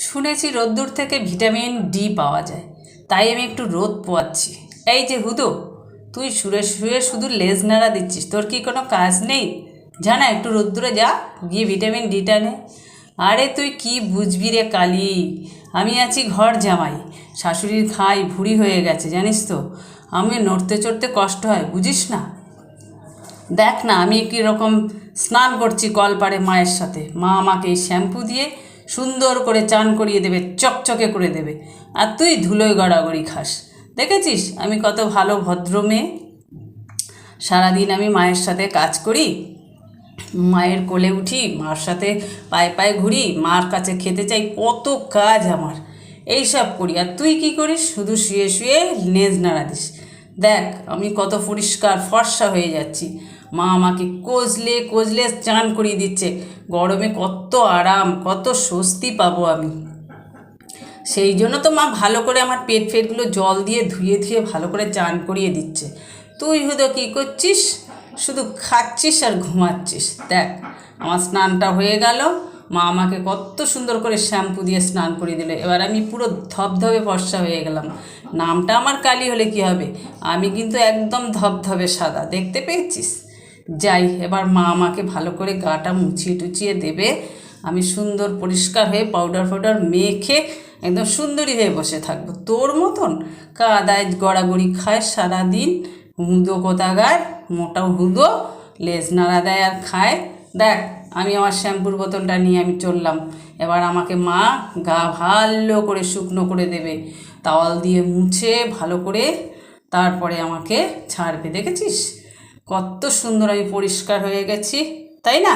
শুনেছি রোদ্দুর থেকে ভিটামিন ডি পাওয়া যায়, তাই আমি একটু রোদ পোয়াচ্ছি। এই যে হুদো, তুই শুয়ে শুয়ে শুধু লেজ নাড়া দিচ্ছিস, তোর কি কোনো কাজ নেই? জানা একটু রোদ্দুরে যা, গিয়ে ভিটামিন ডিটা নে। আরে তুই কি বুঝবি রে কালি, আমি আছি ঘর জামাই, শাশুড়ির খাই ভুঁড়ি হয়ে গেছে জানিস তো, আমি নড়তে চড়তে কষ্ট হয়, বুঝিস না? দেখ না আমি কীরকম স্নান করছি কলপাড়ে মায়ের সাথে, মা আমাকে এই শ্যাম্পু দিয়ে সুন্দর করে চান করিয়ে দেবে, চকচকে করে দেবে, আর তুই ধুলোয় গড়াগড়ি খাস। দেখেছিস আমি কত ভালো ভদ্র মেয়ে। সারাদিন আমি মায়ের সাথে কাজ করি, মায়ের কোলে উঠি, মার সাথে পায়ে পায়ে ঘুরি, মার কাছে খেতে চাই, কত কাজ আমার, এই সব করি। আর তুই কি করিস? শুধু শুয়ে শুয়ে লেজ নাড়া দিস। দেখ আমি কত পরিষ্কার ফর্সা হয়ে যাচ্ছি, মা আমাকে কজলে কজলে চান করিয়ে দিচ্ছে, গরমে কত আরাম, কত স্বস্তি পাবো আমি। সেই জন্য তো মা ভালো করে আমার পেট ফেটগুলো জল দিয়ে ধুয়ে ধুয়ে ভালো করে চান করিয়ে দিচ্ছে। তুই হুদো কী করছিস? শুধু খাচ্ছিস আর ঘুমাচ্ছিস। দেখ আমার স্নানটা হয়ে গেল, মা আমাকে কত সুন্দর করে শ্যাম্পু দিয়ে স্নান করিয়ে দিল, এবার আমি পুরো ধবধবে ফর্সা হয়ে গেলাম। নামটা আমার কালি হলে কি হবে, আমি কিন্তু একদম ধবধবে সাদা, দেখতে পেয়েছিস? যাই, এবার মা আমাকে ভালো করে গাটা মুছিয়ে টুচিয়ে দেবে, আমি সুন্দর পরিষ্কার হয়ে পাউডার ফাউডার মেখে একদম সুন্দরী হয়ে বসে থাকবো, তোর মতন কাদায় গড়াগড়ি খায় সারাদিন, হুঁদো কোথাকার, মোটা হুঁদো, লেজ নাড়া দেয় আর খায়। দেখ আমি আমার শ্যাম্পুর বোতলটা নিয়ে আমি চললাম, এবার আমাকে মা গা ভালো করে শুকনো করে দেবে, তাওয়াল দিয়ে মুছে ভালো করে তারপরে আমাকে ছাড়বে। দেখেছিস কত সুন্দর আমি পরিষ্কার হয়ে গেছি, তাই না?